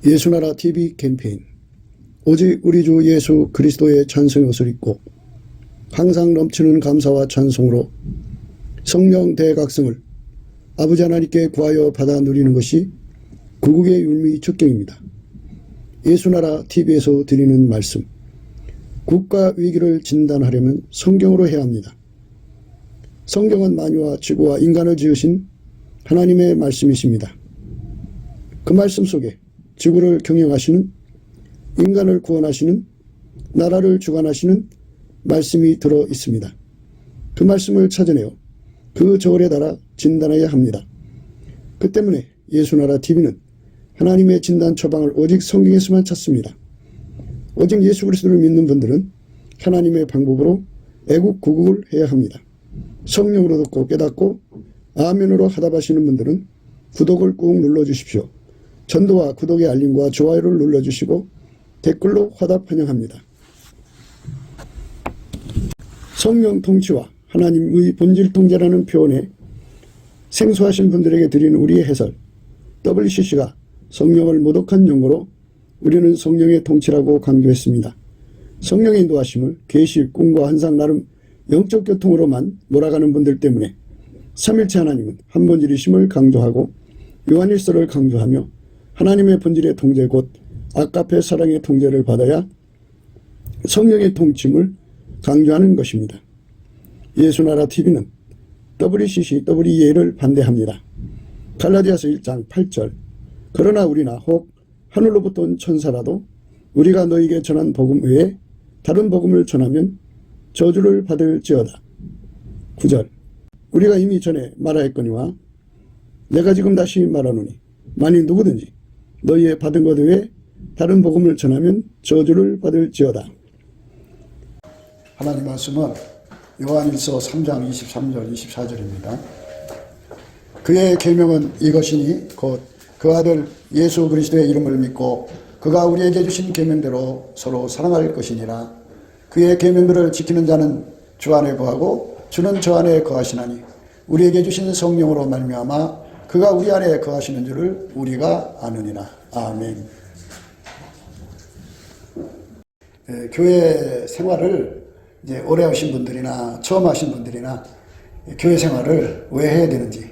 예수나라 TV 캠페인 오직 우리 주 예수 그리스도의 찬송의 옷을 입고 항상 넘치는 감사와 찬송으로 성령 대각성을 아버지 하나님께 구하여 받아 누리는 것이 구국의 율미 축경입니다. 예수나라 TV에서 드리는 말씀, 국가 위기를 진단하려면 성경으로 해야 합니다. 성경은 만유와 지구와 인간을 지으신 하나님의 말씀이십니다. 그 말씀 속에 지구를 경영하시는, 인간을 구원하시는, 나라를 주관하시는 말씀이 들어 있습니다. 그 말씀을 찾아내어 그 저울에 달아 진단해야 합니다. 그 때문에 예수나라 TV는 하나님의 진단 처방을 오직 성경에서만 찾습니다. 오직 예수 그리스도를 믿는 분들은 하나님의 방법으로 애국 구국을 해야 합니다. 성령으로 듣고 깨닫고 아멘으로 하답하시는 분들은 구독을 꾹 눌러주십시오. 전도와 구독의 알림과 좋아요를 눌러주시고 댓글로 화답 환영합니다. 성령 통치와 하나님의 본질 통제라는 표현에 생소하신 분들에게 드리는 우리의 해설, WCC가 성령을 모독한 용어로 우리는 성령의 통치라고 강조했습니다. 성령의 인도하심을 계시, 꿈과 환상 나름 영적 교통으로만 몰아가는 분들 때문에 삼일체 하나님은 한 본질이심을 강조하고 요한일서를 강조하며 하나님의 본질의 통제 곧 아가페 사랑의 통제를 받아야 성령의 통침을 강조하는 것입니다. 예수나라 TV는 WCC, WEA를 반대합니다. 갈라디아서 1장 8절 그러나 우리나 혹 하늘로부터 온 천사라도 우리가 너에게 전한 복음 외에 다른 복음을 전하면 저주를 받을지어다. 9절 우리가 이미 전에 말하였거니와 내가 지금 다시 말하노니 만일 누구든지 너희의 받은 것 외에 다른 복음을 전하면 저주를 받을지어다. 하나님 말씀은 요한일서 3장 23절 24절입니다. 그의 계명은 이것이니 곧 그 아들 예수 그리스도의 이름을 믿고 그가 우리에게 주신 계명대로 서로 사랑할 것이니라. 그의 계명들을 지키는 자는 주 안에 거하고 주는 저 안에 거하시나니 우리에게 주신 성령으로 말미암아 그가 우리 안에 거하시는 줄을 우리가 아느니라. 아멘. 교회 생활을 이제 오래 하신 분들이나 처음 하신 분들이나 교회 생활을 왜 해야 되는지,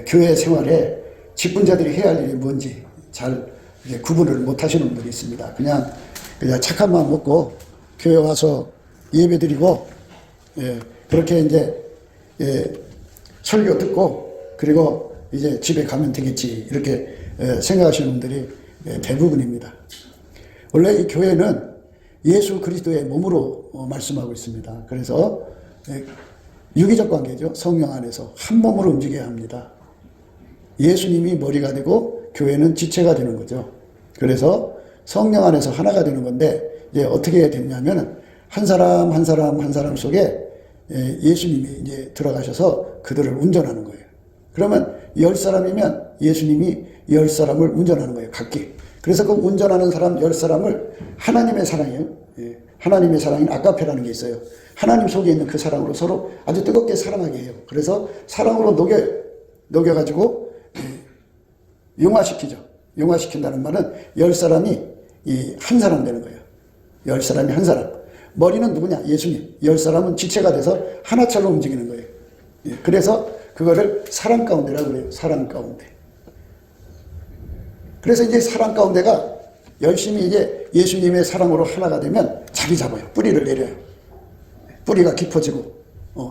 교회 생활에 직분자들이 해야 할 일이 뭔지 잘 이제 구분을 못 하시는 분들이 있습니다. 그냥 착한 마음 먹고 교회 와서 예배 드리고, 그렇게 이제, 설교 듣고, 그리고 이제 집에 가면 되겠지, 이렇게 생각하시는 분들이 대부분입니다. 원래 이 교회는 예수 그리스도의 몸으로 말씀하고 있습니다. 그래서 유기적 관계죠. 성령 안에서 한 몸으로 움직여야 합니다. 예수님이 머리가 되고 교회는 지체가 되는 거죠. 그래서 성령 안에서 하나가 되는 건데 이제 어떻게 됐냐면 한 사람 한 사람 한 사람 속에 예수님이 이제 들어가셔서 그들을 운전하는 거예요. 그러면 10사람이면 예수님이 10사람을 운전하는 거예요. 각기. 그래서 그 운전하는 사람 10사람을 하나님의 사랑이에요. 하나님의 사랑인 아가페라는 게 있어요. 하나님 속에 있는 그 사랑으로 서로 아주 뜨겁게 사랑하게 해요. 그래서 사랑으로 녹여가지고 용화시키죠. 용화시킨다는 말은 10사람이 한 사람 되는 거예요. 10사람이 한 사람. 머리는 누구냐? 예수님. 10사람은 지체가 돼서 하나처럼 움직이는 거예요. 그래서 그거를 사랑 가운데라고 그래요. 사랑 가운데. 그래서 이제 사랑 가운데가 열심히 이제 예수님의 사랑으로 하나가 되면 자리 잡아요. 뿌리를 내려요. 뿌리가 깊어지고,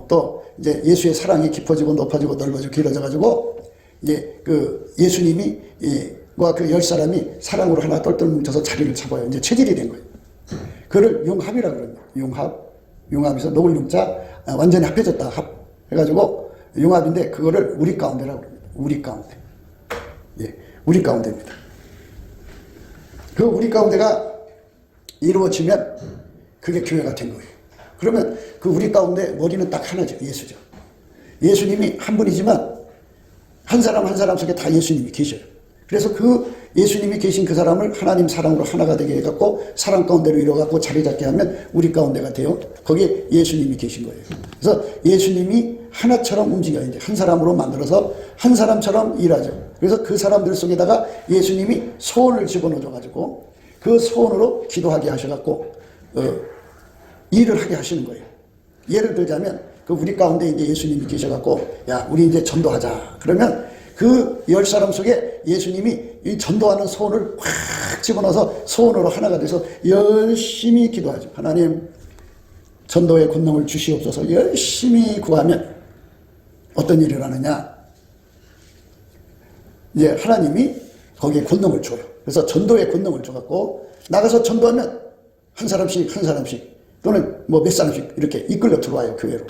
또 이제 예수의 사랑이 깊어지고 높아지고 넓어지고 길어져가지고, 이제 그 예수님이, 그 10사람이 사랑으로 하나 똘똘 뭉쳐서 자리를 잡아요. 이제 체질이 된 거예요. 그걸 융합이라고 그럽니다. 융합에서 녹을 융자, 완전히 합해졌다. 해가지고 융합인데 그거를 우리 가운데라고 그럽니다. 우리 가운데. 우리 가운데입니다. 그 우리 가운데가 이루어지면 그게 교회가 된 거예요. 그러면 그 우리 가운데 머리는 딱 하나죠. 예수죠. 예수님이 한 분이지만 한 사람 한 사람 속에 다 예수님이 계셔요. 그래서 그 예수님이 계신 그 사람을 하나님 사랑으로 하나가 되게 해갖고 사랑 가운데로 이뤄갖고 자리 잡게 하면 우리 가운데가 돼요. 거기에 예수님이 계신 거예요. 그래서 예수님이 하나처럼 움직여요. 이제 한 사람으로 만들어서 한 사람처럼 일하죠. 그래서 그 사람들 속에다가 예수님이 소원을 집어넣어줘가지고 그 소원으로 기도하게 하셔갖고 일을 하게 하시는 거예요. 예를 들자면 그 우리 가운데 이제 예수님이 계셔갖고 야 우리 이제 전도하자. 그러면 그 10사람 속에 예수님이 이 전도하는 소원을 확 집어넣어서 소원으로 하나가 돼서 열심히 기도하죠. 하나님 전도의 권능을 주시옵소서. 열심히 구하면 어떤 일을 하느냐. 이제 하나님이 거기에 권능을 줘요. 그래서 전도의 권능을 줘갖고 나가서 전도하면 한 사람씩 또는 뭐 몇 사람씩 이렇게 이끌려 들어와요. 교회로.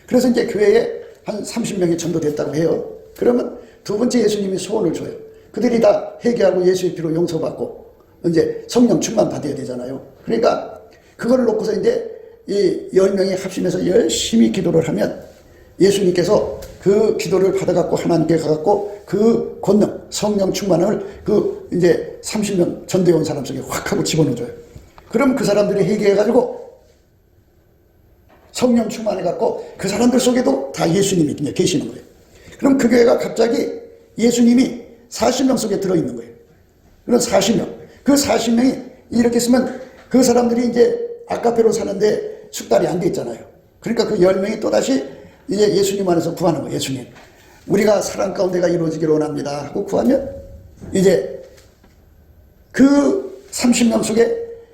그래서 이제 교회에 한 30명이 전도됐다고 해요. 그러면 두 번째 예수님이 소원을 줘요. 그들이 다 회개하고 예수의 피로 용서받고 이제 성령 충만 받아야 되잖아요. 그러니까 그거를 놓고서 이제 이 10명이 합심해서 열심히 기도를 하면 예수님께서 그 기도를 받아갖고 하나님께 가갖고 그 권능, 성령 충만을 그 이제 30명 전도해 온 사람 속에 확 하고 집어넣어줘요. 그럼 그 사람들이 회개해가지고 성령 충만해갖고 그 사람들 속에도 다 예수님이 계시는 거예요. 그럼 그 교회가 갑자기 예수님이 40명 속에 들어있는 거예요. 그런 40명. 그 40명이 이렇게 있으면 그 사람들이 이제 아카페로 사는데 숙달이 안 돼 있잖아요. 그러니까 그 10명이 또다시 이제 예수님 안에서 구하는 거예요. 예수님. 우리가 사랑 가운데가 이루어지기를 원합니다. 하고 구하면 이제 그 30명 속에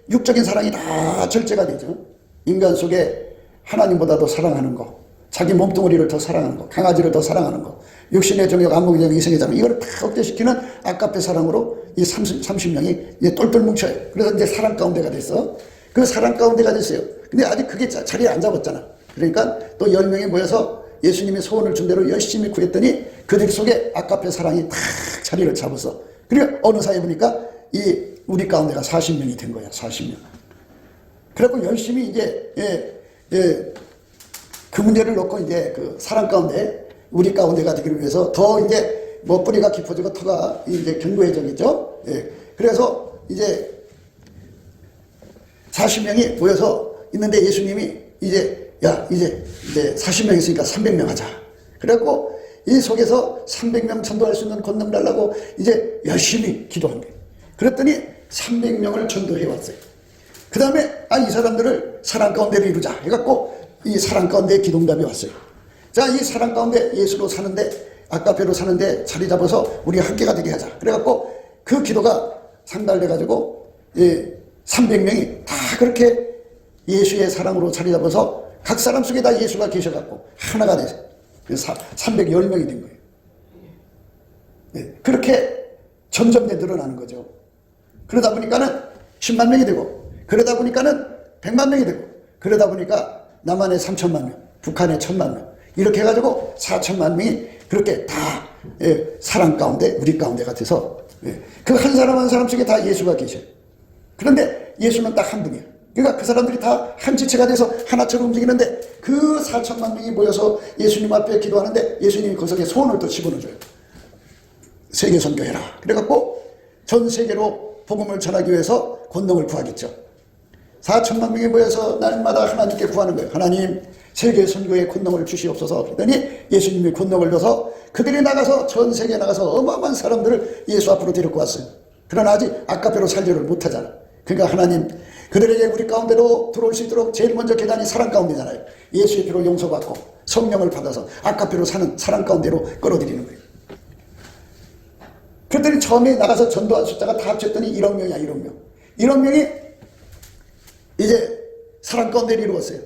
육적인 사랑이 다 절제가 되죠. 인간 속에 하나님보다도 사랑하는 거, 자기 몸뚱어리를 더 사랑하는 거, 강아지를 더 사랑하는 거, 육신의 정욕, 안목의 정욕, 이성의 정욕, 이걸 다 억제시키는 아까페 사랑으로 이 30명이 이제 똘똘 뭉쳐요. 그래서 이제 사랑 가운데가 됐어. 그 사랑 가운데가 됐어요. 근데 아직 그게 자리에 안 잡았잖아. 그러니까 또 10명이 모여서 예수님이 소원을 준 대로 열심히 구했더니 그들 속에 아까페 사랑이 탁 자리를 잡았어. 그리고 어느 사이에 보니까 이 우리 가운데가 40명이 된 거야. 40명. 그래갖고 열심히 이제 그 문제를 놓고 이제 그 사랑 가운데 우리 가운데가 되기를 위해서 더 이제 뭐 뿌리가 깊어지고 터가 이제 견고해져겠죠. 그래서 이제 40명이 모여서 있는데 예수님이 이제 이제 40명 있으니까 300명 하자. 그래갖고 이 속에서 300명 전도할 수 있는 권능 달라고 이제 열심히 기도한 거예요. 그랬더니 300명을 전도해 왔어요. 그 다음에 이 사람들을 사랑 가운데로 이루자 해갖고 이 사랑 가운데 기도응답이 왔어요. 자, 이 사랑 가운데 예수로 사는데 아까페로 사는데 자리 잡아서 우리가 함께가 되게 하자. 그래갖고 그 기도가 상달돼가지고 300명이 다 그렇게 예수의 사랑으로 자리 잡아서 각 사람 속에 다 예수가 계셔갖고 하나가 돼서 310명이 된 거예요. 그렇게 점점 늘어나는 거죠. 그러다 보니까는 10만 명이 되고, 그러다 보니까는 100만 명이 되고, 그러다 보니까 남한에 3천만 명, 북한에 1,000만 명, 이렇게 해가지고 4천만 명이 그렇게 다 사랑 가운데 우리 가운데가 돼서 그 한 사람 한 사람 속에 다 예수가 계셔요. 그런데 예수는 딱 한 분이에요. 그러니까 그 사람들이 다 한 지체가 돼서 하나처럼 움직이는데 그 4천만 명이 모여서 예수님 앞에 기도하는데 예수님이 그 속에 소원을 또 집어넣어줘요. 세계 선교해라. 그래갖고 전 세계로 복음을 전하기 위해서 권능을 구하겠죠. 4천만 명이 모여서 날마다 하나님께 구하는 거예요. 하나님, 세계 선교의 권능을 주시옵소서. 그랬더니 예수님이 권능을 줘서 그들이 나가서 전 세계에 나가서 어마어마한 사람들을 예수 앞으로 데리고 왔어요. 그러나 아직 아까페로 살지를 못하잖아. 그러니까 하나님, 그들에게 우리 가운데로 들어올 수 있도록 제일 먼저 계단이 사랑 가운데잖아요. 예수의 피로 용서받고 성령을 받아서 아까페로 사는 사랑 가운데로 끌어들이는 거예요. 그랬더니 처음에 나가서 전도한 숫자가 다 합쳤더니 1억 명이야. 1억 명. 1억 명이 이제 사랑 가운데를 이루었어요.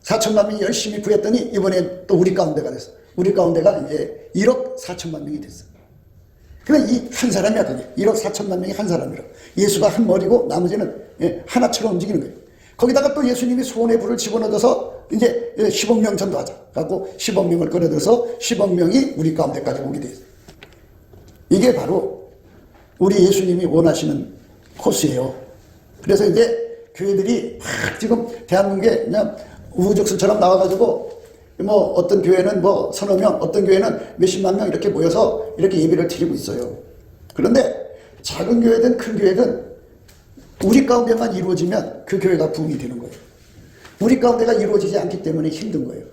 4천만 명이 열심히 구했더니 이번엔 또 우리 가운데가 됐어. 우리 가운데가 이제 1억 4천만 명이 됐어. 그러니까 이 한 사람이야, 그게. 1억 4천만 명이 한 사람이라. 예수가 한 머리고 나머지는 하나처럼 움직이는 거예요. 거기다가 또 예수님이 소원의 불을 집어넣어서 이제 10억 명 전도하자. 갖고 10억 명을 끌어들여서 10억 명이 우리 가운데까지 오게 돼 있어요. 이게 바로 우리 예수님이 원하시는 코스예요. 그래서 이제 교회들이 막 지금 대한민국에 그냥 우후죽순처럼 나와가지고 뭐 어떤 교회는 뭐 서너 명, 어떤 교회는 몇십만 명 이렇게 모여서 이렇게 예배를 드리고 있어요. 그런데 작은 교회든 큰 교회든 우리 가운데만 이루어지면 그 교회가 부흥이 되는 거예요. 우리 가운데가 이루어지지 않기 때문에 힘든 거예요.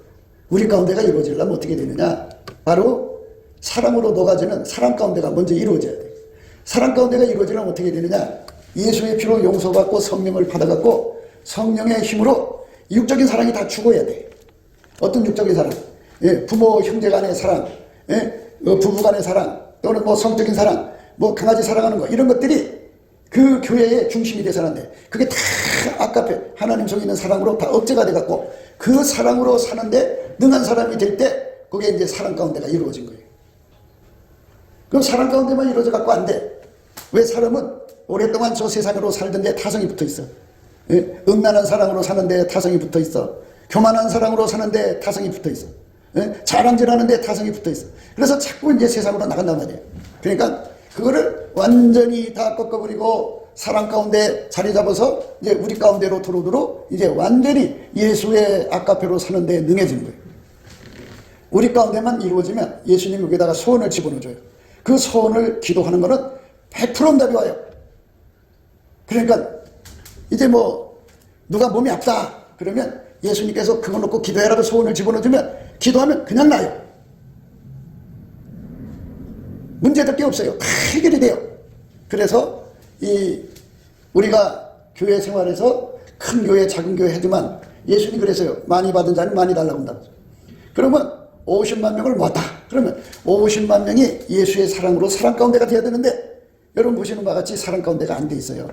우리 가운데가 이루어지려면 어떻게 되느냐? 바로 사랑으로 녹아지는 사랑 가운데가 먼저 이루어져야 돼요. 사랑 가운데가 이루어지려면 어떻게 되느냐? 예수의 피로 용서받고 성령을 받아갖고 성령의 힘으로 육적인 사랑이 다 죽어야 돼. 어떤 육적인 사랑? 예, 부모 형제 간의 사랑, 예, 부부 간의 사랑, 또는 뭐 성적인 사랑, 뭐 강아지 사랑하는 거, 이런 것들이 그 교회의 중심이 돼서 하는데, 그게 다 아까페 하나님 속에 있는 사랑으로 다 억제가 돼갖고 그 사랑으로 사는데 능한 사람이 될 때 그게 이제 사랑 가운데가 이루어진 거예요. 그럼 사랑 가운데만 이루어져 갖고 안 돼. 왜? 사람은 오랫동안 저 세상으로 살던데 타성이 붙어 있어. 예? 음란한 사랑으로 사는데 타성이 붙어 있어. 교만한 사랑으로 사는데 타성이 붙어 있어. 예? 자랑질하는데 타성이 붙어 있어. 그래서 자꾸 이제 세상으로 나간단 말이에요. 그러니까 그거를 완전히 다 꺾어버리고 사랑 가운데 자리 잡아서 이제 우리 가운데로 들어오도록 이제 완전히 예수의 아까페로 사는데 능해지는 거예요. 우리 가운데만 이루어지면 예수님 여기다가 소원을 집어넣어줘요. 그 소원을 기도하는 거는 100% 응답이 와요. 그러니까 이제 뭐 누가 몸이 아프다 그러면 예수님께서 그거 놓고 기도해라고 소원을 집어넣어주면 기도하면 그냥 나요. 문제될 게 없어요. 다 해결이 돼요. 그래서 우리가 교회 생활에서 큰 교회 작은 교회 하지만 예수님 그래서요. 많이 받은 자는 많이 달라고 한다. 그러면 50만 명을 모았다. 그러면 50만 명이 예수의 사랑으로 사랑 가운데가 돼야 되는데 여러분 보시는 바와 같이 사랑 가운데가 안 돼 있어요.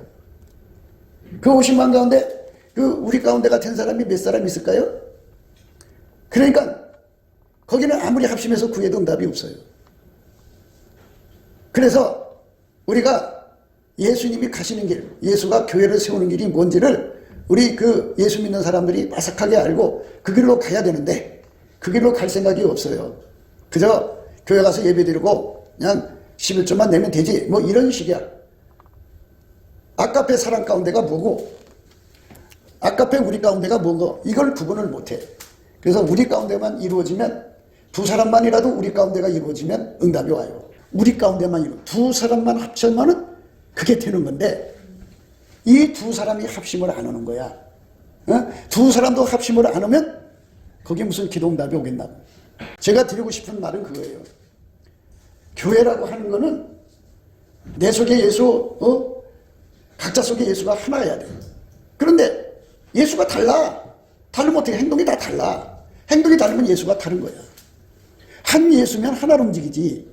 그 50만 가운데 그 우리 가운데가 된 사람이 몇 사람 있을까요? 그러니까 거기는 아무리 합심해서 구해도 응답이 없어요. 그래서 우리가 예수님이 가시는 길, 예수가 교회를 세우는 길이 뭔지를 우리 그 예수 믿는 사람들이 바삭하게 알고 그 길로 가야 되는데 그 길로 갈 생각이 없어요. 그저 교회 가서 예배 드리고 그냥 11조만 내면 되지 뭐 이런 식이야. 아까페 사랑 가운데가 뭐고 아까페 우리 가운데가 뭐고 이걸 구분을 못해. 그래서 우리 가운데만 이루어지면 두 사람만이라도 우리 가운데가 이루어지면 응답이 와요. 우리 가운데만 두 사람만 합쳐면은 그게 되는 건데 이 두 사람이 합심을 안 하는 거야. 두 사람도 합심을 안 하면 거기에 무슨 기도응답이 오겠나. 제가 드리고 싶은 말은 그거예요. 교회라고 하는 거는 내 속에 예수, 각자 속에 예수가 하나여야 돼. 그런데 예수가 달라. 다르면 어떻게 행동이 다 달라. 행동이 다르면 예수가 다른 거야. 한 예수면 하나로 움직이지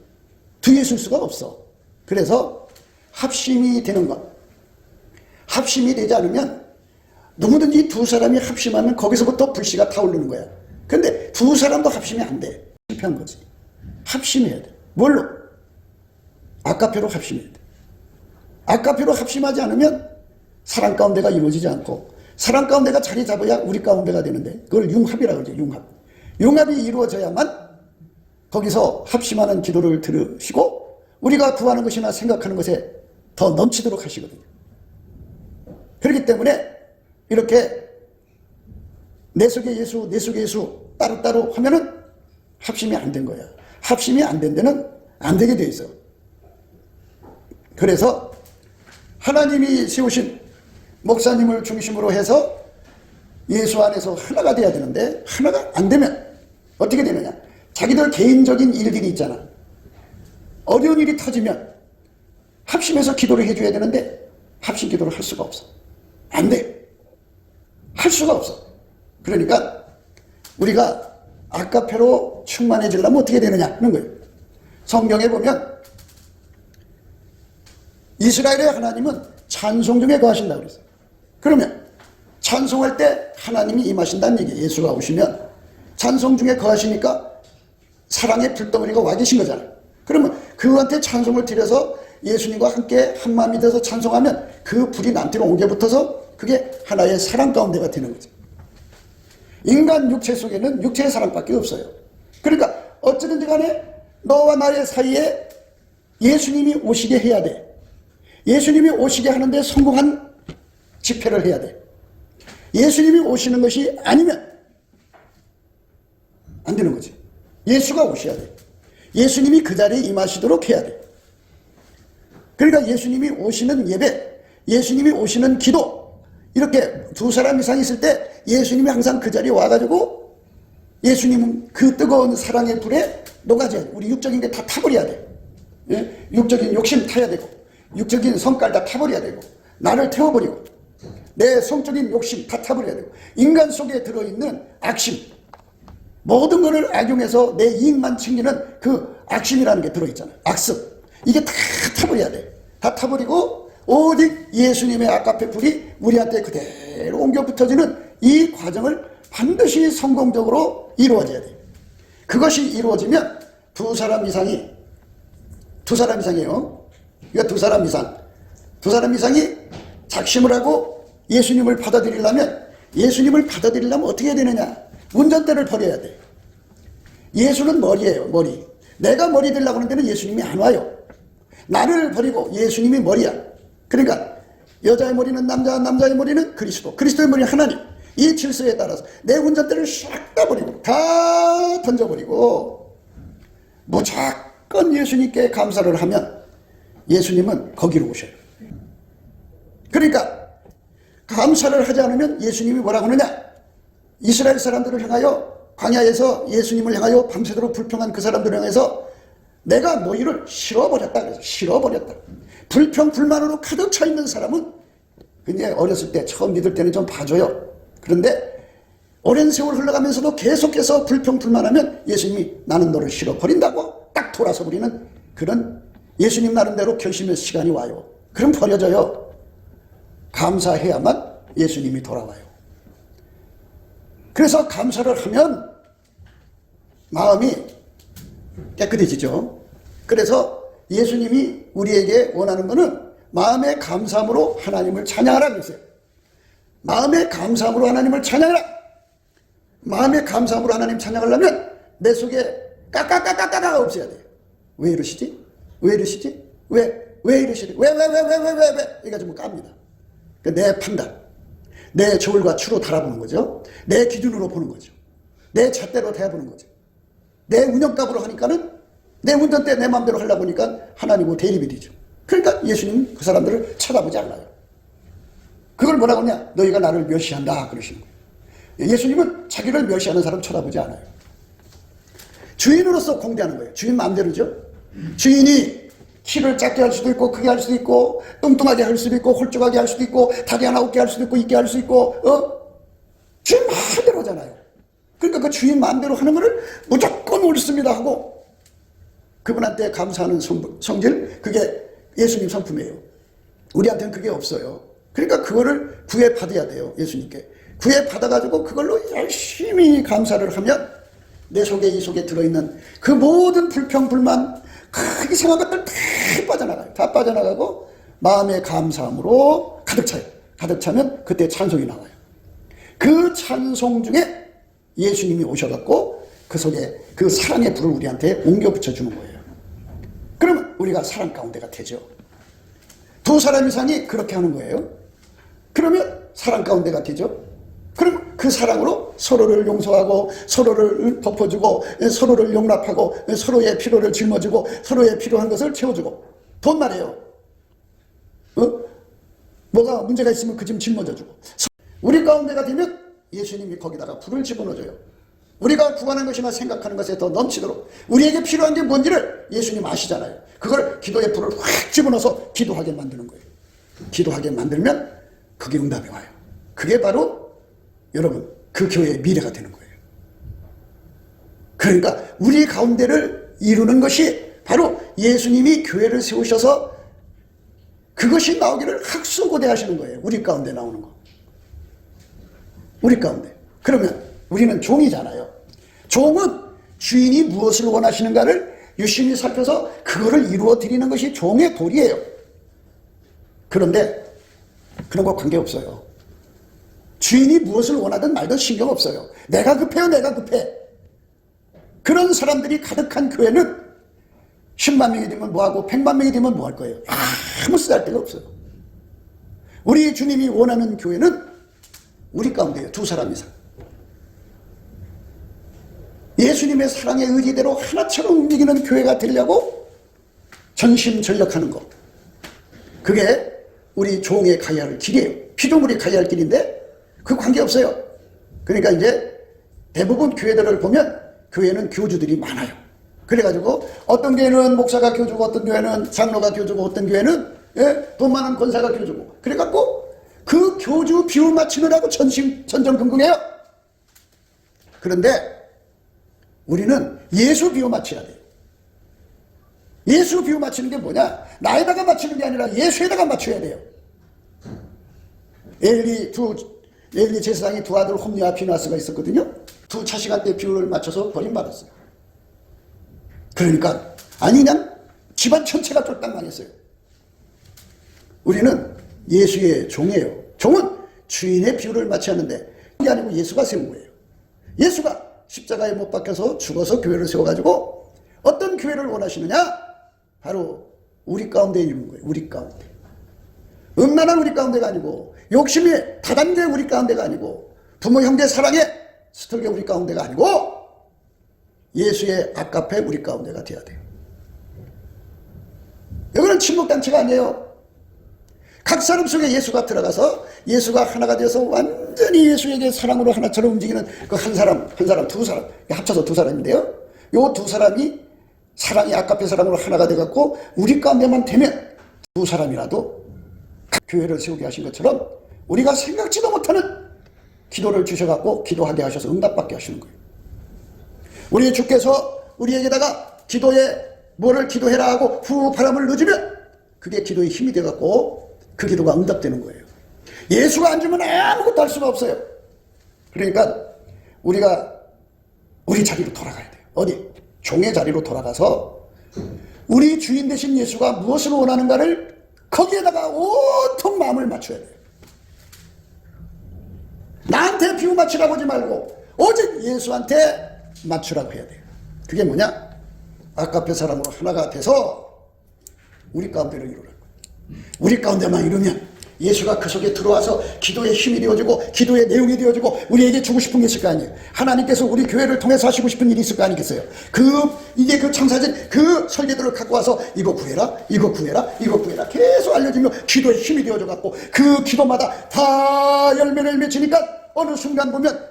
두 예수일 수가 없어. 그래서 합심이 되는 것. 합심이 되지 않으면 누구든지 두 사람이 합심하면 거기서부터 불씨가 타오르는 거야. 근데 두 사람도 합심이 안 돼. 실패한 거지. 합심해야 돼. 뭘로? 아까페로 합심해야 돼. 아까페로 합심하지 않으면 사랑 가운데가 이루어지지 않고 사랑 가운데가 자리 잡아야 우리 가운데가 되는데 그걸 융합이라고 그러죠. 융합. 융합이 이루어져야만 거기서 합심하는 기도를 들으시고 우리가 구하는 것이나 생각하는 것에 더 넘치도록 하시거든요. 그렇기 때문에 이렇게 내 속에 예수, 내 속에 예수 따로따로 하면은 합심이 안 된 거야. 합심이 안 된 데는 안 되게 돼 있어. 그래서 하나님이 세우신 목사님을 중심으로 해서 예수 안에서 하나가 돼야 되는데 하나가 안 되면 어떻게 되느냐. 자기들 개인적인 일들이 있잖아. 어려운 일이 터지면 합심해서 기도를 해줘야 되는데 합심 기도를 할 수가 없어. 안 돼. 할 수가 없어. 그러니까 우리가 아까페로 충만해지려면 어떻게 되느냐 하는 거예요. 성경에 보면 이스라엘의 하나님은 찬송 중에 거하신다고 그랬어요. 그러면 찬송할 때 하나님이 임하신다는 얘기예요. 예수가 오시면 찬송 중에 거하시니까 사랑의 불덩어리가 와 계신 거잖아요. 그러면 그한테 찬송을 드려서 예수님과 함께 한마음이 돼서 찬송하면 그 불이 남들어 옮겨 붙어서 그게 하나의 사랑 가운데가 되는 거죠. 인간 육체 속에는 육체의 사랑밖에 없어요. 그러니까 어찌든지 간에 너와 나의 사이에 예수님이 오시게 해야 돼. 예수님이 오시게 하는데 성공한 집회를 해야 돼. 예수님이 오시는 것이 아니면 안 되는 거지. 예수가 오셔야 돼. 예수님이 그 자리에 임하시도록 해야 돼. 그러니까 예수님이 오시는 예배, 예수님이 오시는 기도, 이렇게 두 사람 이상 있을 때 예수님이 항상 그 자리에 와가지고 예수님은 그 뜨거운 사랑의 불에 녹아져야 돼. 우리 육적인 게 다 타버려야 돼. 예? 육적인 욕심 타야 되고, 육적인 성깔 다 타버려야 되고, 나를 태워버리고, 내 성적인 욕심 다 타버려야 되고, 인간 속에 들어있는 악심, 모든 것을 악용해서 내 이익만 챙기는 그 악심이라는 게 들어있잖아요. 악습. 이게 다 타버려야 돼. 다 타버리고 오직 예수님의 아가페 불이 우리한테 그대로 옮겨 붙어지는 이 과정을 반드시 성공적으로 이루어져야 돼. 그것이 이루어지면 두 사람 이상이에요. 그러니까 두 사람 이상이 작심을 하고 예수님을 받아들이려면 어떻게 해야 되느냐? 운전대를 버려야 돼. 예수는 머리예요, 머리. 내가 머리 되려고 하는 데는 예수님이 안 와요. 나를 버리고 예수님이 머리야. 그러니까 여자의 머리는 남자, 남자의 머리는 그리스도, 그리스도의 머리는 하나님. 이 질서에 따라서 내 운전대를 싹 다 버리고, 다 던져버리고 무조건 예수님께 감사를 하면 예수님은 거기로 오셔요. 그러니까 감사를 하지 않으면 예수님이 뭐라고 하느냐? 이스라엘 사람들을 향하여, 광야에서 예수님을 향하여 밤새도록 불평한 그 사람들을 향해서 내가 너희를 실어버렸다 그래서 실어버렸다. 불평 불만으로 가득 차 있는 사람은 그냥 어렸을 때 처음 믿을 때는 좀 봐줘요. 그런데 오랜 세월 흘러가면서도 계속해서 불평 불만하면 예수님이 나는 너를 실어버린다고 딱 돌아서 버리는 그런 예수님 나름대로 결심의 시간이 와요. 그럼 버려져요. 감사해야만 예수님이 돌아와요. 그래서 감사를 하면 마음이 깨끗해지죠. 그래서 예수님이 우리에게 원하는 것은 마음의 감사함으로 하나님을 찬양하라 그랬어요. 마음의 감사함으로 하나님을 찬양하라. 마음의 감사함으로 하나님 찬양하려면 내 속에 까까까까까가 없어야 돼요. 왜 이러시지? 왜 이러시지? 왜 이러시지? 왜? 이거 좀 깝니다. 내 판단, 내 저울과 추로 달아보는 거죠. 내 기준으로 보는 거죠. 내 잣대로 대해보는 거죠. 내 운영값으로 하니까는 내 운전대 내 마음대로 하려고 하니까 하나님과 대립이 되죠. 그러니까 예수님은 그 사람들을 쳐다보지 않아요. 그걸 뭐라고 하냐? 너희가 나를 멸시한다 그러시는 거예요. 예수님은 자기를 멸시하는 사람 쳐다보지 않아요. 주인으로서 공개하는 거예요. 주인 마음대로죠. 주인이 키를 작게 할 수도 있고 크게 할 수도 있고 뚱뚱하게 할 수도 있고 홀쭉하게 할 수도 있고 다리 하나 없게 할 수도 있고 있게 할 수 있고 주인 마음대로 하잖아요. 그러니까 그 주인 마음대로 하는 거를 무조건 옳습니다 하고 그분한테 감사하는 성질, 그게 예수님 성품이에요. 우리한테는 그게 없어요. 그러니까 그거를 구애받아야 돼요. 예수님께 구애받아가지고 그걸로 열심히 감사를 하면 내 속에 이 속에 들어있는 그 모든 불평 불만 그 이상한 것들 다 빠져나가요. 다 빠져나가고 마음의 감사함으로 가득 차요. 가득 차면 그때 찬송이 나와요. 그 찬송 중에 예수님이 오셔갖고 그 속에 그 사랑의 불을 우리한테 옮겨 붙여주는 거예요. 그러면 우리가 사랑 가운데가 되죠. 두 사람 이상이 그렇게 하는 거예요. 그러면 사랑 가운데가 되죠. 그럼 그 사랑으로 서로를 용서하고 서로를 덮어주고 서로를 용납하고 서로의 필요를 짊어지고 서로의 필요한 것을 채워주고 돈 말이에요. 뭐가 문제가 있으면 그 짐 짊어져주고 우리 가운데가 되면 예수님이 거기다가 불을 집어넣어줘요. 우리가 구하는 것이나 생각하는 것에 더 넘치도록 우리에게 필요한 게 뭔지를 예수님 아시잖아요. 그걸 기도의 불을 확 집어넣어서 기도하게 만드는 거예요. 기도하게 만들면 그게 응답이 와요. 그게 바로 여러분 그 교회의 미래가 되는 거예요. 그러니까 우리 가운데를 이루는 것이 바로 예수님이 교회를 세우셔서 그것이 나오기를 학수고대하시는 거예요. 우리 가운데 나오는 거. 우리 가운데. 그러면 우리는 종이잖아요. 종은 주인이 무엇을 원하시는가를 유심히 살펴서 그거를 이루어 드리는 것이 종의 도리예요. 그런데 그런 거 관계없어요. 주인이 무엇을 원하든 말든 신경 없어요. 내가 급해요, 내가 급해. 그런 사람들이 가득한 교회는 10만 명이 되면 뭐하고 100만 명이 되면 뭐 할 거예요? 아무 쓰잘데가 없어요. 우리 주님이 원하는 교회는 우리 가운데요. 두 사람 이상. 예수님의 사랑의 의지대로 하나처럼 움직이는 교회가 되려고 전심전력하는 것. 그게 우리 종의 가야 할 길이에요. 피조물이 가야 할 길인데 그 관계없어요. 그러니까 이제 대부분 교회들을 보면 교회는 교주들이 많아요. 그래가지고 어떤 교회는 목사가 교주고 어떤 교회는 장로가 교주고 어떤 교회는 돈 많은 권사가 교주고 그래갖고 그 교주 비유 맞추느라고 전전긍긍해요. 그런데 우리는 예수 비유 맞춰야 돼요. 예수 비유 맞추는 게 뭐냐? 나에다가 맞추는 게 아니라 예수에다가 맞춰야 돼요. 엘리 제사장이 두 아들 홈리와 비나스가 있었거든요. 두 차시간대 비유를 맞춰서 버림받았어요. 그러니까 아니 그냥 집안 전체가 쫄딱 망했어요. 우리는 예수의 종이에요. 종은 주인의 비유를 맞춰야 하는데 그게 아니고 예수가 세운 거예요. 예수가 십자가에 못 박혀서 죽어서 교회를 세워가지고 어떤 교회를 원하시느냐? 바로 우리 가운데 있는 거예요. 우리 가운데. 음란한 우리 가운데가 아니고 욕심이 다단계 우리 가운데가 아니고 부모 형제 사랑에 스털게 우리 가운데가 아니고 예수의 아까페 우리 가운데가 돼야 돼요. 이거는 침묵단체가 아니에요. 각 사람 속에 예수가 들어가서 예수가 하나가 되어서 완전히 예수에게 사랑으로 하나처럼 움직이는 그 한 사람, 두 사람, 합쳐서 두 사람인데요. 요 두 사람이 사랑이 아까페 사랑으로 하나가 돼갖고 우리 가운데만 되면 두 사람이라도 교회를 세우게 하신 것처럼 우리가 생각지도 못하는 기도를 주셔갖고 기도하게 하셔서 응답받게 하시는 거예요. 우리 주께서 우리에게다가 기도에 뭐를 기도해라 하고 후 바람을 넣어주면 그게 기도의 힘이 돼갖고 그 기도가 응답되는 거예요. 예수가 안 주면 아무것도 할 수가 없어요. 그러니까 우리가 우리 자리로 돌아가야 돼요. 어디? 종의 자리로 돌아가서 우리 주인 되신 예수가 무엇을 원하는가를 거기에다가 온통 마음을 맞춰야 돼요. 나한테 비유 맞추라고 하지 말고 오직 예수한테 맞추라고 해야 돼요. 그게 뭐냐? 아까페 사람으로 하나가 돼서 우리 가운데를 이루라고. 우리 가운데만 이루면 예수가 그 속에 들어와서 기도의 힘이 되어지고 기도의 내용이 되어지고 우리에게 주고 싶은 게 있을 거 아니에요. 하나님께서 우리 교회를 통해서 하시고 싶은 일이 있을 거 아니겠어요. 이게 그 창사진 그 설계들을 갖고 와서 이거 구해라 이거 구해라 이거 구해라 계속 알려주며 기도의 힘이 되어져 갖고 그 기도마다 다 열매를 맺히니까 어느 순간 보면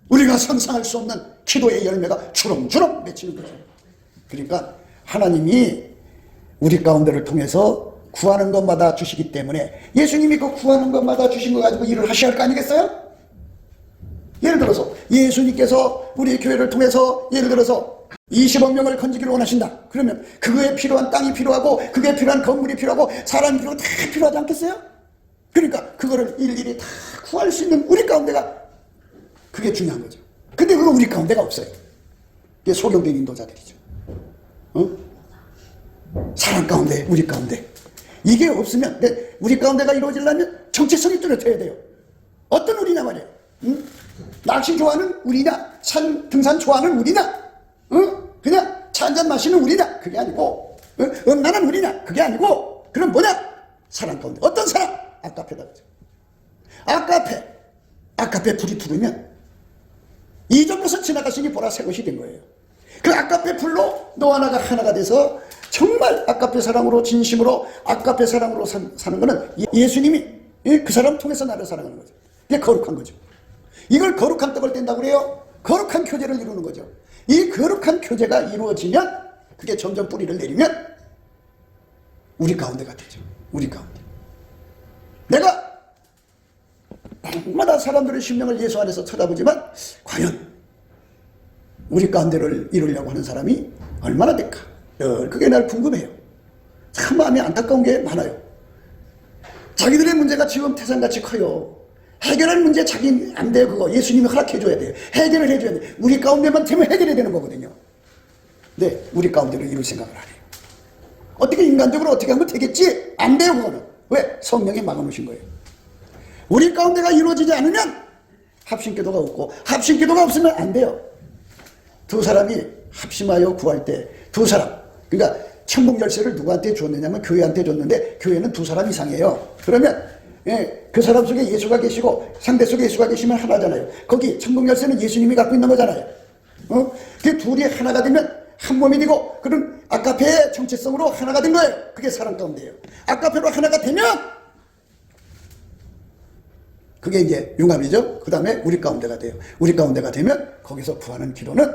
우리가 상상할 수 없는 기도의 열매가 주렁주렁 맺히는 거죠. 그러니까 하나님이 우리 가운데를 통해서 구하는 것마다 주시기 때문에 예수님이 그 구하는 것마다 주신 거 가지고 일을 하셔야 할 거 아니겠어요? 예를 들어서 예수님께서 우리 교회를 통해서 예를 들어서 20억 명을 건지기를 원하신다. 그러면 그거에 필요한 땅이 필요하고 그게 필요한 건물이 필요하고 사람이 필요하고 다 필요하지 않겠어요? 그러니까 그거를 일일이 다 구할 수 있는 우리 가운데가 그게 중요한 거죠. 근데 그거 우리 가운데가 없어요. 이게 소경된 인도자들이죠. 사람 가운데 우리 가운데 이게 없으면 우리 가운데가 이루어지려면 정체성이 뚜렷해야 돼요. 어떤 우리냐 말이에요. 낚시 좋아하는 우리냐 등산 좋아하는 우리냐 그냥 차 한잔 마시는 우리냐 그게 아니고 음란한 우리냐 그게 아니고 그럼 뭐냐 사람 가운데 어떤 사람 아까페다 그죠. 아까페 불이 부르면 이전 것을 지나가시니 보라 새 것이 된 거예요. 그 아까페 불로 너와 나가 하나가 돼서 정말 아까페 사랑으로 진심으로 아까페 사랑으로 사는 거는 예수님이 그 사람 통해서 나를 사랑하는 거죠. 이게 거룩한 거죠. 이걸 거룩한 떡을 뗀다고 그래요. 거룩한 교제를 이루는 거죠. 이 거룩한 교제가 이루어지면 그게 점점 뿌리를 내리면 우리 가운데가 되죠. 우리 가운데. 내가 날마다 사람들의 심령을 예수 안에서 쳐다보지만 과연 우리 가운데를 이루려고 하는 사람이 얼마나 될까? 그게 날 궁금해요. 참 마음이 안타까운 게 많아요. 자기들의 문제가 지금 태산같이 커요. 해결할 문제 자기 안 돼요. 그거 예수님이 허락해줘야 돼요. 해결을 해줘야 돼요. 우리 가운데만 되면 해결이 되는 거거든요. 네, 우리 가운데를 이룰 생각을 안 해요. 어떻게 인간적으로 어떻게 하면 되겠지? 안 돼요. 그거는. 왜? 성령이 막아놓으신 거예요. 우리 가운데가 이루어지지 않으면 합심기도가 없고 합심기도가 없으면 안 돼요. 두 사람이 합심하여 구할 때 두 사람 그러니까 천국 열쇠를 누구한테 줬느냐면 교회한테 줬는데 교회는 두 사람 이상이에요. 그러면 그 사람 속에 예수가 계시고 상대 속에 예수가 계시면 하나잖아요. 거기 천국 열쇠는 예수님이 갖고 있는 거잖아요. 그 둘이 하나가 되면 한 몸이 되고 그런 아카페의 정체성으로 하나가 된 거예요. 그게 사랑 가운데예요. 아카페로 하나가 되면 그게 이제 융합이죠. 그 다음에 우리 가운데가 돼요. 우리 가운데가 되면 거기서 구하는 기도는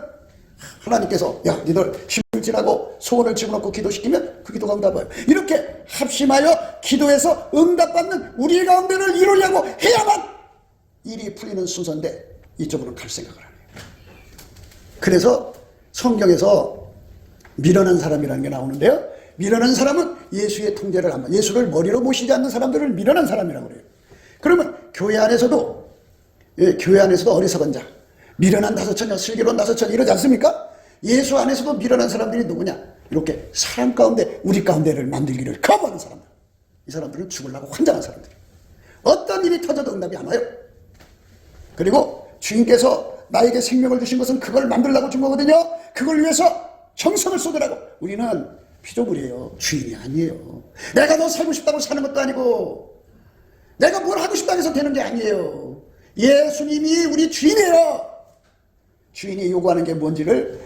하나님께서 야 니들 힘을질하고 소원을 집어넣고 기도시키면 그 기도가 응답해요. 이렇게 합심하여 기도해서 응답받는 우리 가운데를 이루려고 해야만 일이 풀리는 순서인데 이쪽으로 갈 생각을 안 해요. 그래서 성경에서 미련한 사람이라는 게 나오는데요. 미련한 사람은 예수의 통제를 안 받는, 예수를 머리로 모시지 않는 사람들을 미련한 사람이라고 그래요. 그러면 교회 안에서도 어리석은 자, 미련한 다섯천여, 슬기로운 다섯천여 이러지 않습니까? 예수 안에서도 미련한 사람들이 누구냐? 이렇게 사람 가운데 우리 가운데를 만들기를 거부하는 사람들. 이 사람들은 죽으려고 환장한 사람들. 어떤 일이 터져도 응답이 안 와요. 그리고 주인께서 나에게 생명을 주신 것은 그걸 만들려고 준 거거든요. 그걸 위해서 정성을 쏟으라고. 우리는 피조물이에요. 주인이 아니에요. 내가 너 살고 싶다고 사는 것도 아니고 내가 뭘 하고 싶다고 해서 되는 게 아니에요. 예수님이 우리 주인이에요. 주인이 요구하는 게 뭔지를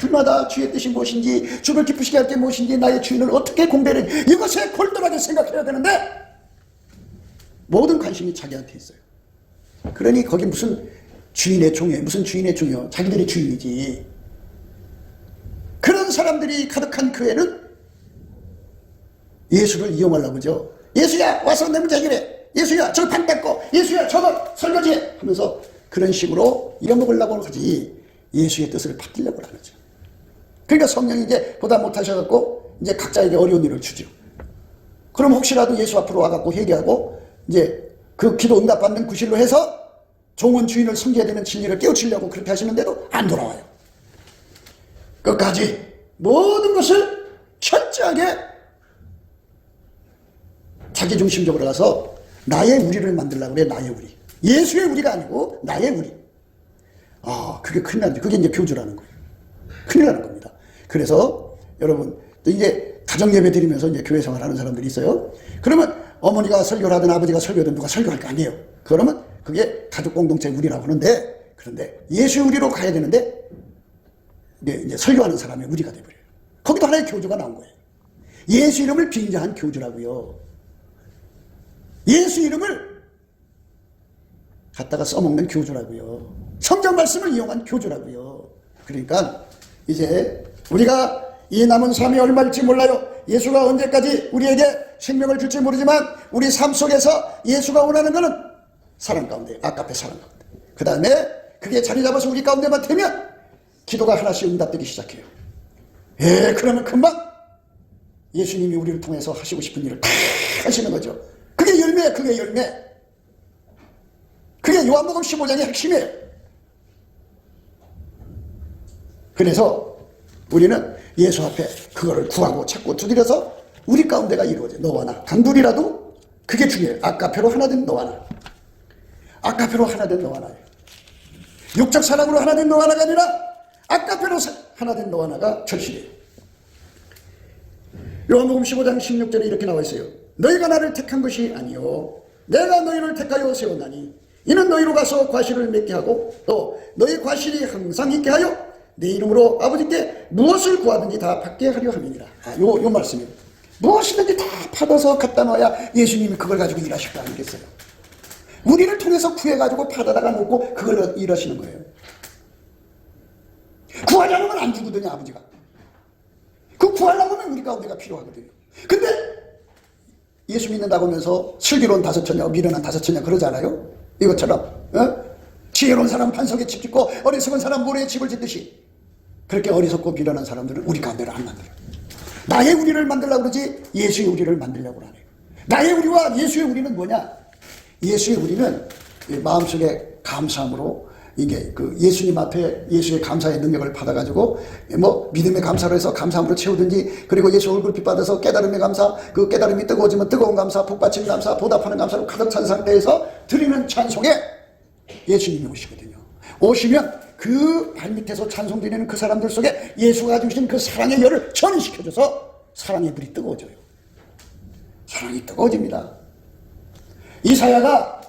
주마다 주의 뜻이 무엇인지, 주를 기쁘시게 할 게 무엇인지, 나의 주인을 어떻게 공배를, 이것에 골똘하게 생각해야 되는데 모든 관심이 자기한테 있어요. 그러니 거기 무슨 주인의 종이에요. 무슨 주인의 종이요. 자기들이 주인이지. 그런 사람들이 가득한 교회는 예수를 이용하려고 그러죠. 예수야 와서 내 문제 해결해. 예수야 저 판 닦고, 예수야 저거 설거지해 하면서 그런 식으로 잃어먹으려고 하지 예수의 뜻을 받들려고 하는 거죠. 그러니까 성령이 이제 보다 못하셔갖고 이제 각자에게 어려운 일을 주죠. 그럼 혹시라도 예수 앞으로 와갖고 회개하고 이제 그 기도 응답받는 구실로 해서 종은 주인을 섬겨야 되는 진리를 깨우치려고 그렇게 하시는데도 안 돌아와요. 끝까지 모든 것을 철저하게 자기중심적으로 가서 나의 우리를 만들려고 그래. 나의 우리. 예수의 우리가 아니고 나의 우리. 그게 큰일 나는데 그게 이제 교주라는 거예요. 큰일 나는 겁니다. 그래서 여러분 또 이제 가정예배 드리면서 이제 교회 생활 하는 사람들이 있어요. 그러면 어머니가 설교를 하든 아버지가 설교하든 누가 설교할 거 아니에요. 그러면 그게 가족 공동체 우리라고 하는데, 그런데 예수의 우리로 가야 되는데 이제 설교하는 사람의 우리가 돼버려요. 거기도 하나의 교주가 나온 거예요. 예수 이름을 빙자한 교주라고요. 예수 이름을 갖다가 써먹는 교주라고요. 성경 말씀을 이용한 교주라고요. 그러니까 이제 우리가 이 남은 삶이 얼마일지 몰라요. 예수가 언제까지 우리에게 생명을 줄지 모르지만 우리 삶 속에서 예수가 원하는 것은 사랑 가운데, 아까페 사랑 가운데. 그 다음에 그게 자리 잡아서 우리 가운데만 되면 기도가 하나씩 응답되기 시작해요. 그러면 금방 예수님이 우리를 통해서 하시고 싶은 일을 다 하시는 거죠. 그게 열매예요. 그게 열매. 그게 요한복음 15장의 핵심이에요. 그래서 우리는 예수 앞에 그거를 구하고 찾고 두드려서 우리 가운데가 이루어져요. 너와 나. 단둘이라도 그게 중요해요. 아까페로 하나 된 너와 나. 아까페로 하나 된 너와 나예요. 육적 사랑으로 하나 된 너와 나가 아니라 아까페로 하나 된 너와 나가 절실해요. 요한복음 15장 16절에 이렇게 나와 있어요. 너희가 나를 택한 것이 아니요 내가 너희를 택하여 세웠나니 이는 너희로 가서 과실을 맺게 하고 또 너희 과실이 항상 있게 하여 내 이름으로 아버지께 무엇을 구하든지 다 받게 하려 함이니라. 요 말씀이에요. 무엇이든지 다 받아서 갖다 놔야 예수님이 그걸 가지고 일하실 거 아니겠어요. 우리를 통해서 구해가지고 받아다가 놓고 그걸 일하시는 거예요. 구하지 않으면 안 주거든요. 아버지가. 그 구하려고 하면 우리 가운데가 필요하거든요. 근데 예수 믿는다고 하면서 슬기로운 다섯천여, 미련한 다섯천여 그러잖아요. 이것처럼 지혜로운 사람 반석에 집 짓고 어리석은 사람 모래에 집을 짓듯이 그렇게 어리석고 미련한 사람들은 우리 가운데를 안 만들어요. 나의 우리를 만들려고 그러지 예수의 우리를 만들려고 안 해요. 나의 우리와 예수의 우리는 뭐냐? 예수의 우리는 마음속에 감사함으로 이게 그 예수님 앞에 예수의 감사의 능력을 받아가지고 뭐 믿음의 감사로 해서 감사함으로 채우든지, 그리고 예수 얼굴빛 받아서 깨달음의 감사, 그 깨달음이 뜨거워지면 뜨거운 감사, 복받치는 감사, 보답하는 감사로 가득 찬 상태에서 드리는 찬송에 예수님이 오시거든요. 오시면 그 발밑에서 찬송 드리는 그 사람들 속에 예수가 주신 그 사랑의 열을 전시켜줘서 사랑의 불이 뜨거워져요. 사랑이 뜨거워집니다. 이사야가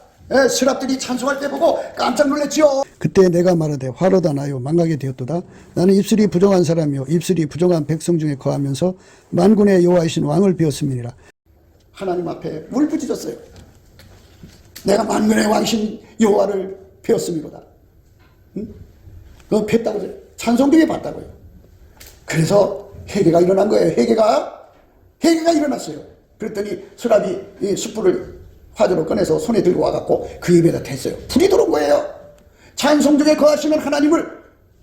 스랍들이 찬송할 때 보고 깜짝 놀랐지요. 그때 내가 말하되 화로다 나요 망하게 되었도다. 나는 입술이 부정한 사람이요 입술이 부정한 백성 중에 거하면서 만군의 여호와이신 왕을 비웠음이니라. 하나님 앞에 울부짖었어요. 내가 만군의 왕신 여호와를 배웠음이로다. 응? 그거 뵀다고 찬송되게 봤다고요. 그래서 회개가 일어난 거예요. 회개가 일어났어요. 그랬더니 스랍이 이 숯불을 화두로 꺼내서 손에 들고 와갖고 그 입에다 댔어요. 불이 들어온 거예요. 찬송 중에 거하시는 하나님을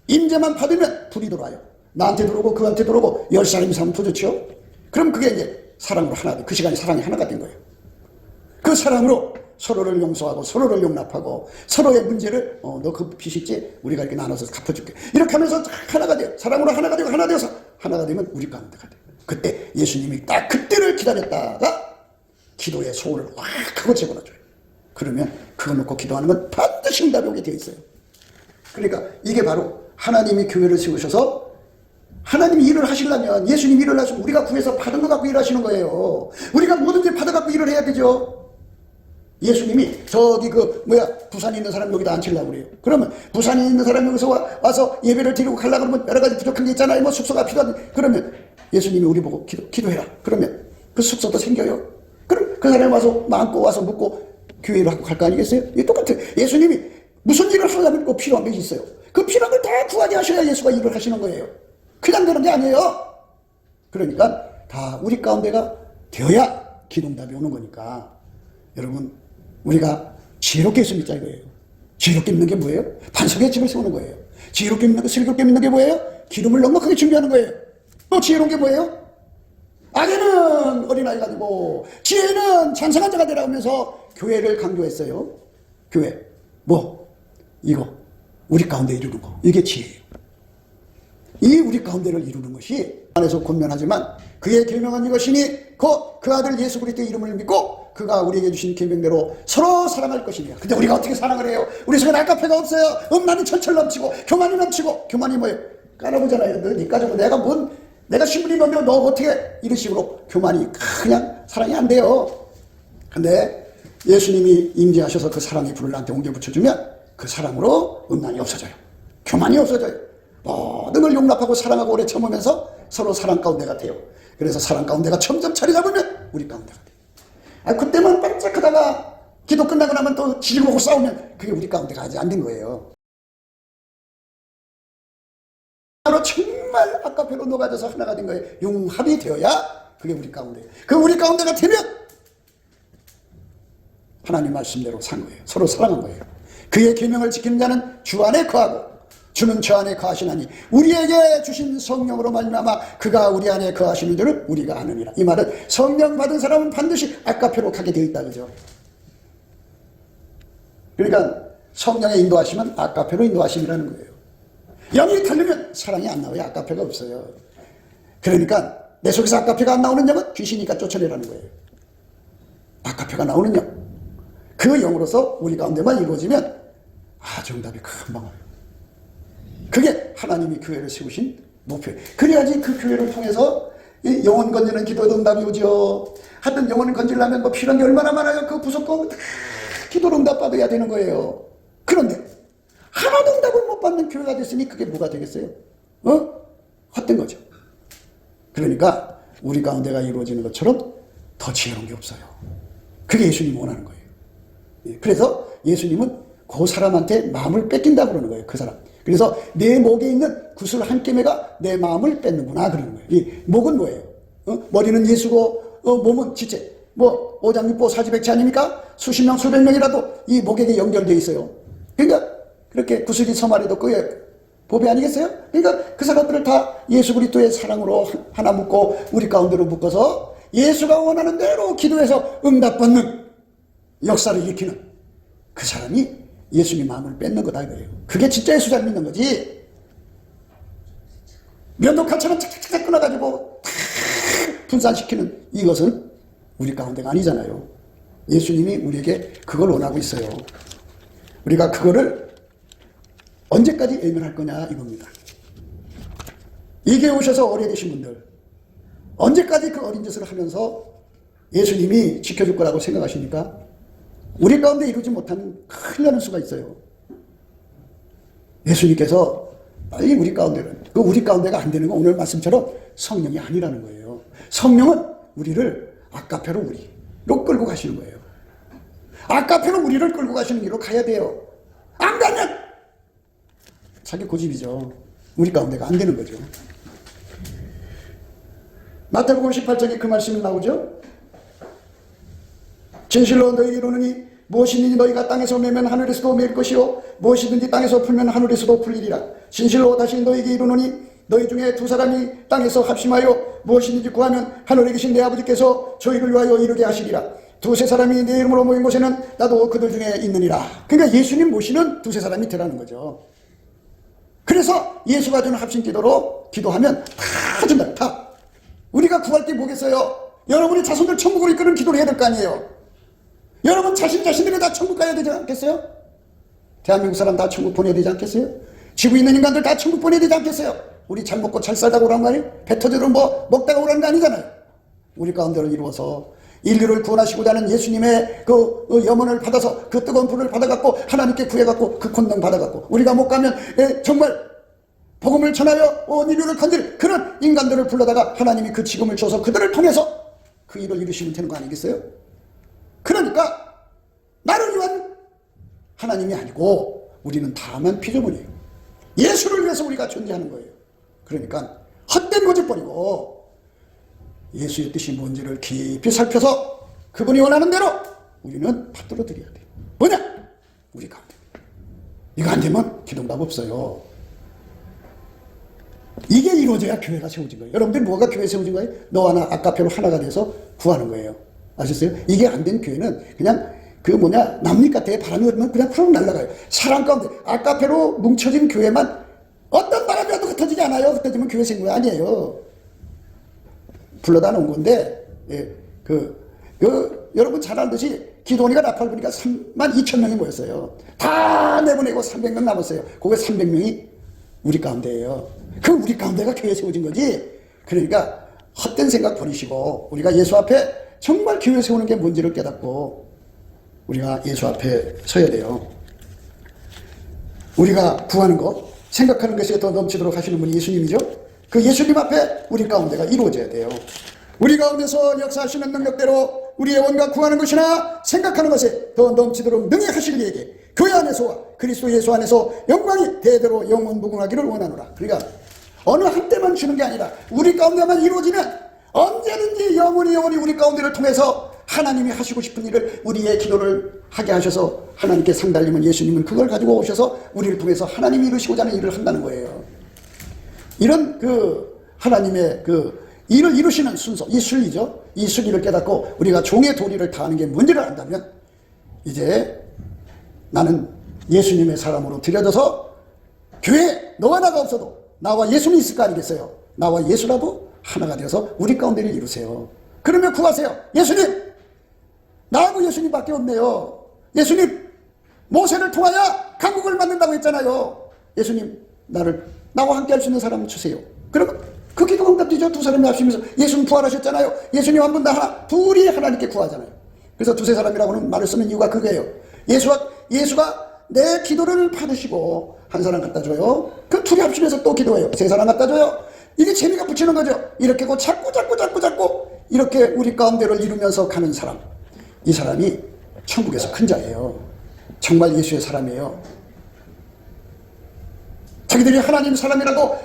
임재만 받으면 불이 들어와요. 나한테 들어오고 그한테 들어오고 10사람이 사면 더 좋죠. 그럼 그게 이제 사랑으로 하나 돼. 그 시간에 사랑이 하나가 된 거예요. 그 사랑으로 서로를 용서하고 서로를 용납하고 서로의 문제를 너 그 빚 있지? 우리가 이렇게 나눠서 갚아줄게. 이렇게 하면서 하나가 돼요. 사랑으로 하나가 되고 하나 되어서 하나가 되면 우리 가운데가 돼요. 그때 예수님이 딱 그때를 기다렸다가 기도의 소원을 확 하고 집어넣어줘요. 그러면 그거 놓고 기도하는 건 반드시 응답이 오게 되어 있어요. 그러니까 이게 바로 하나님이 교회를 세우셔서 하나님이 일을 하시려면 예수님이 일을 하시면 우리가 구해서 받은 거 갖고 일하시는 거예요. 우리가 뭐든지 받아갖고 일을 해야 되죠. 예수님이 저기 부산에 있는 사람 여기다 앉히려고 그래요. 그러면 부산에 있는 사람 여기서 와서 예배를 드리고 가려고 그러면 여러 가지 부족한 게 있잖아요. 뭐 숙소가 필요한. 그러면 예수님이 우리 보고 기도해라. 그러면 그 숙소도 생겨요. 그럼 그 사람이 와서 마음껏 와서 묻고 교회를 하고 갈 거 아니겠어요? 이게 똑같아요. 예수님이 무슨 일을 하려면 꼭 필요한 게 있어요. 그 필요한 걸 다 구하게 하셔야 예수가 일을 하시는 거예요. 그냥 되는 게 아니에요. 그러니까 다 우리 가운데가 되어야 기도응답이 오는 거니까 여러분 우리가 지혜롭게 예수 믿자 이거예요. 지혜롭게 믿는 게 뭐예요? 반석에 집을 세우는 거예요. 지혜롭게 믿는 거, 슬기롭게 믿는 게 뭐예요? 기름을 넉넉하게 준비하는 거예요. 또 지혜로운 게 뭐예요? 악에는 어린아이가 되고 지혜는 장성한 자가 되라 하면서 교회를 강조했어요. 교회 이거 우리 가운데 이루는 거 이게 지혜예요. 이 우리 가운데를 이루는 것이 안에서 권면하지만 그의 계명은 이것이니 그 아들 예수 그리스도의 이름을 믿고 그가 우리에게 주신 계명대로 서로 사랑할 것이니라. 근데 우리가 어떻게 사랑을 해요? 우리 속에 날카페가 없어요. 음란이 철철 넘치고 교만이 넘치고. 교만이 뭐예요? 깔아보잖아요. 네 가지고 내가 신분이 넘면 너 어떻게 이런 식으로 교만이 그냥 사랑이 안 돼요. 근데 예수님이 임재하셔서 그 사랑의 불을 나한테 옮겨 붙여주면 그 사랑으로 음란이 없어져요. 교만이 없어져요. 모든 걸 용납하고 사랑하고 오래 참으면서 서로 사랑 가운데가 돼요. 그래서 사랑 가운데가 점점 자리 잡으면 우리 가운데가 돼요. 그때만 반짝하다가 기도 끝나고 나면 또 지지고 싸우면 그게 우리 가운데가 아직 안 된 거예요. 바로 정말 아까페로 녹아져서 하나가 된 거예요. 융합이 되어야 그게 우리 가운데. 그 우리 가운데가 되면 하나님 말씀대로 산 거예요. 서로 사랑한 거예요. 그의 계명을 지키는 자는 주 안에 거하고 주는 저 안에 거하시나니 우리에게 주신 성령으로 말미암아 그가 우리 안에 거하시는 줄을 우리가 아느니라. 이 말은 성령 받은 사람은 반드시 아까페로 가게 되어 있다 그죠. 그러니까 성령의 인도하시면 아까페로 인도하심이라는 거예요. 영이 타려면 사랑이 안 나와요. 아까페가 없어요. 그러니까 내 속에서 아까페가 안 나오는 영은 귀신이니까 쫓아내라는 거예요. 아까페가 나오는 영. 그 영으로서 우리 가운데만 이루어지면 정답이 금방 와요. 그게 하나님이 교회를 세우신 목표예요. 그래야지 그 교회를 통해서 영혼 건지는 기도도 응답이 오죠. 하여튼 영혼을 건지려면 필요한 게 얼마나 많아요. 그 부속도 기도로 응답 받아야 되는 거예요. 그런데 하나도 응답을 못 받는 교회가 됐으니 그게 뭐가 되겠어요? 헛된 거죠. 그러니까 우리 가운데가 이루어지는 것처럼 더 지혜로운 게 없어요. 그게 예수님이 원하는 거예요. 그래서 예수님은 그 사람한테 마음을 뺏긴다 그러는 거예요. 그 사람. 그래서 내 목에 있는 구슬 한 깨매가 내 마음을 뺏는구나 그러는 거예요. 이 목은 뭐예요? 머리는 예수고 몸은 지체. 오장육부 사지백체 아닙니까? 수십 명 수백 명이라도 이 목에게 연결되어 있어요. 그러니까 그렇게 구슬이 서말해도 그게 법이 아니겠어요? 그러니까 그 사람들을 다 예수 그리스도의 사랑으로 하나 묶고 우리 가운데로 묶어서 예수가 원하는 대로 기도해서 응답받는 역사를 일으키는 그 사람이 예수님 마음을 뺏는 거다 이거예요. 그게 진짜 예수 잘 믿는 거지. 면도칼처럼 착착착 끊어가지고 다 분산시키는 이것은 우리 가운데가 아니잖아요. 예수님이 우리에게 그걸 원하고 있어요. 우리가 그거를 언제까지 외면할 거냐 이겁니다. 이게 오셔서 오래되신 분들 언제까지 그 어린 짓을 하면서 예수님이 지켜줄 거라고 생각하십니까? 우리 가운데 이루지 못하는 큰일 나는 수가 있어요. 예수님께서 빨리 우리 가운데가 안 되는 건 오늘 말씀처럼 성령이 아니라는 거예요. 성령은 우리를 아까페로 우리로 끌고 가시는 거예요. 아까페로 우리를 끌고 가시는 길로 가야 돼요. 안 가면 자기 고집이죠. 우리 가운데가 안 되는 거죠. 마태복음 18장에 그 말씀이 나오죠. 진실로 너희에게 이르노니 무엇이든지 너희가 땅에서 매면 하늘에서도 맬 것이요 무엇이든지 땅에서 풀면 하늘에서도 풀리리라. 진실로 다시 너희에게 이르노니 너희 중에 두 사람이 땅에서 합심하여 무엇이든지 구하면 하늘에 계신 내 아버지께서 저희를 위하여 이루게 하시리라. 두세 사람이 내 이름으로 모인 곳에는 나도 그들 중에 있느니라. 그러니까 예수님 모시는 두세 사람이 되라는 거죠. 그래서 예수가 주는 합심 기도로 기도하면 다 준다. 다. 우리가 구할 게 뭐겠어요? 여러분이 자손들 천국으로 이끄는 기도를 해야 될 거 아니에요. 여러분 자신들이 다 천국 가야 되지 않겠어요? 대한민국 사람 다 천국 보내야 되지 않겠어요? 지구에 있는 인간들 다 천국 보내야 되지 않겠어요? 우리 잘 먹고 잘 살다가 오라는 거 아니에요? 배 터지도록 먹다가 오라는 거 아니잖아요. 우리 가운데를 이루어서 인류를 구원하시고자 하는 예수님의 그 염원을 받아서 그 뜨거운 불을 받아갖고 하나님께 구해갖고 그 권능 받아갖고 우리가 못 가면 정말 복음을 전하여 온 인류를 건질 그런 인간들을 불러다가 하나님이 그 지금을 줘서 그들을 통해서 그 일을 이루시면 되는 거 아니겠어요? 그러니까 나를 위한 하나님이 아니고 우리는 다만 피조물이에요. 예수를 위해서 우리가 존재하는 거예요. 그러니까 헛된 고집 버리고 예수의 뜻이 뭔지를 깊이 살펴서 그분이 원하는 대로 우리는 받들어 드려야 돼요. 뭐냐? 우리 가운데. 이거 안 되면 기도응답 없어요. 이게 이루어져야 교회가 세워진 거예요. 여러분들 뭐가 교회 세워진 거예요? 너와 나 아까페로 하나가 돼서 구하는 거예요. 아셨어요? 이게 안 된 교회는 그냥 나뭇잎 같아. 바람이 오면 그냥 푸르륵 날아가요. 사랑 가운데 아까페로 뭉쳐진 교회만 어떤 바람이 와도 흩어지지 않아요. 흩어지면 교회 생거 아니에요. 불러다 놓은 건데, 여러분 잘 알듯이 기도원이가 나팔 부니까 32,000명이 모였어요. 다 내보내고 300명 남았어요. 그게 300명이 우리 가운데예요. 그 우리 가운데가 교회 세워진 거지. 그러니까 헛된 생각 버리시고 우리가 예수 앞에 정말 교회 세우는 게 뭔지를 깨닫고 우리가 예수 앞에 서야 돼요. 우리가 구하는 것, 생각하는 것이 더 넘치도록 하시는 분이 예수님이죠. 그 예수님 앞에 우리 가운데가 이루어져야 돼요. 우리 가운데서 역사하시는 능력대로 우리의 원과 구하는 것이나 생각하는 것에 더 넘치도록 능히 하실 이에게 교회 안에서와 그리스도 예수 안에서 영광이 대대로 영원무궁하기를 원하노라. 그러니까 어느 한때만 주는 게 아니라 우리 가운데만 이루어지면 언제든지 영원히 우리 가운데를 통해서 하나님이 하시고 싶은 일을 우리의 기도를 하게 하셔서 하나님께 상달리면 예수님은 그걸 가지고 오셔서 우리를 통해서 하나님이 이루시고자 하는 일을 한다는 거예요. 이런 하나님의 일을 이루시는 순서, 이 순리죠. 이 순리를 깨닫고 우리가 종의 도리를 다하는 게 뭔지를 안다면 이제 나는 예수님의 사람으로 들여져서 교회에 너와 나가 없어도 나와 예수님이 있을 거 아니겠어요? 나와 예수라도 하나가 되어서 우리 가운데를 이루세요. 그러면 구하세요. 예수님, 나하고 예수님밖에 없네요. 예수님, 모세를 통하여 강국을 만든다고 했잖아요. 예수님, 나와 함께 할 수 있는 사람을 주세요. 그러면 그 기도 응답되죠. 두 사람이 합심해서 예수님 부활하셨잖아요. 예수님 한 분 다 둘이 하나님께 구하잖아요. 그래서 두세 사람이라고는 말을 쓰는 이유가 그거예요. 예수가 내 기도를 받으시고 한 사람 갖다 줘요. 그 둘이 합심해서 또 기도해요. 세 사람 갖다 줘요. 이게 재미가 붙이는 거죠. 이렇게 자꾸 이렇게 우리 가운데를 이루면서 가는 사람, 이 사람이 천국에서 큰 자예요. 정말 예수의 사람이에요. 자기들이 하나님 사람이라고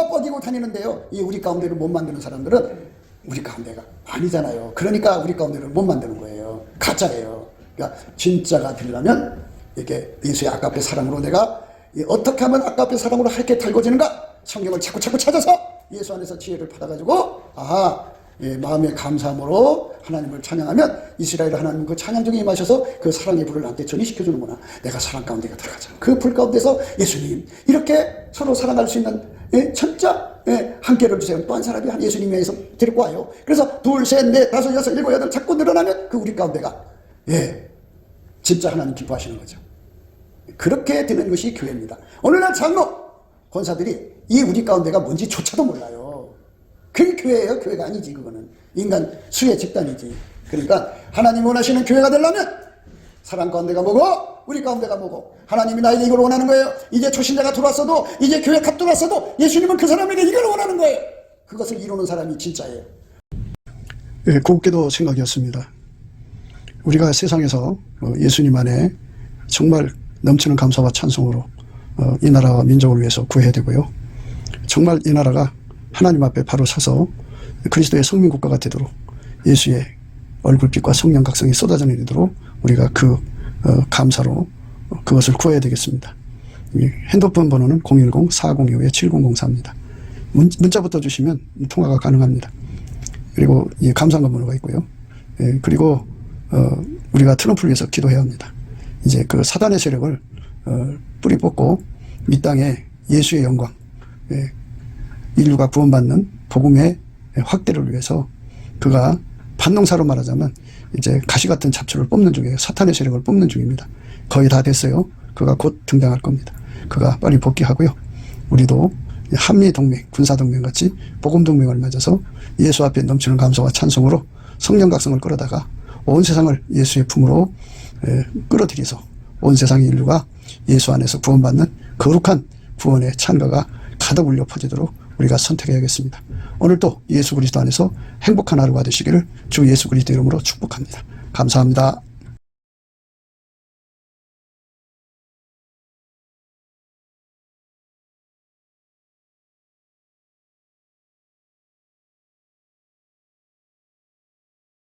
뻐기고 다니는데요, 이 우리 가운데를 못 만드는 사람들은 우리 가운데가 아니잖아요. 그러니까 우리 가운데를 못 만드는 거예요. 가짜예요. 그러니까 진짜가 되려면 이렇게 예수의 아까페 사람으로 내가 어떻게 하면 아까페 사람으로 이렇게 달궈지는가? 성경을 자꾸 찾아서 예수 안에서 지혜를 받아가지고 마음의 감사함으로 하나님을 찬양하면 이스라엘 하나님 그 찬양중에 임하셔서 그 사랑의 불을 나한테 전이시켜주는구나. 내가 사랑 가운데가 들어가자. 그 불 가운데서 예수님 이렇게 서로 사랑할 수 있는 진짜 함께를 주세요. 또 한 사람이 한 예수님에서 데리고 와요. 그래서 둘, 셋, 넷, 다섯, 여섯, 일곱, 여덟 자꾸 늘어나면 그 우리 가운데가 진짜 하나님 기뻐하시는 거죠. 그렇게 되는 것이 교회입니다. 오늘날 장로, 권사들이 이 우리 가운데가 뭔지조차도 몰라요. 그게 교회예요. 교회가 아니지. 그거는 인간 수의 집단이지. 그러니까 하나님 원하시는 교회가 되려면 사람 가운데가 뭐고 우리 가운데가 뭐고 하나님이 나에게 이걸 원하는 거예요. 이제 초신자가 들어왔어도 이제 교회 갓 들어왔어도 예수님은 그 사람에게 이걸 원하는 거예요. 그것을 이루는 사람이 진짜예요. 예, 곱게도 생각이었습니다. 우리가 세상에서 예수님 안에 정말 넘치는 감사와 찬송으로 이 나라와 민족을 위해서 구해야 되고요. 정말 이 나라가 하나님 앞에 바로 서서 그리스도의 성민국가가 되도록 예수의 얼굴빛과 성령 각성이 쏟아져 내리도록 우리가 그 감사로 그것을 구해야 되겠습니다. 핸드폰 번호는 010-4025-7004입니다. 문자부터 주시면 통화가 가능합니다. 그리고 이 감사한 번호가 있고요. 그리고 우리가 트럼프를 위해서 기도해야 합니다. 이제 그 사단의 세력을 뿌리 뽑고 이 땅에 예수의 영광, 인류가 구원받는 복음의 확대를 위해서 그가 반농사로 말하자면 이제 가시 같은 잡초를 뽑는 중이에요. 사탄의 세력을 뽑는 중입니다. 거의 다 됐어요. 그가 곧 등장할 겁니다. 그가 빨리 복귀하고요. 우리도 한미동맹, 군사동맹 같이 복음동맹을 맺어서 예수 앞에 넘치는 감사와 찬송으로 성령 각성을 끌어다가 온 세상을 예수의 품으로 끌어들여서 온 세상의 인류가 예수 안에서 구원받는 거룩한 구원의 찬가가 가득 울려 퍼지도록 우리가 선택해야겠습니다. 오늘도 예수 그리스도 안에서 행복한 하루가 되시기를 주 예수 그리스도 이름으로 축복합니다. 감사합니다.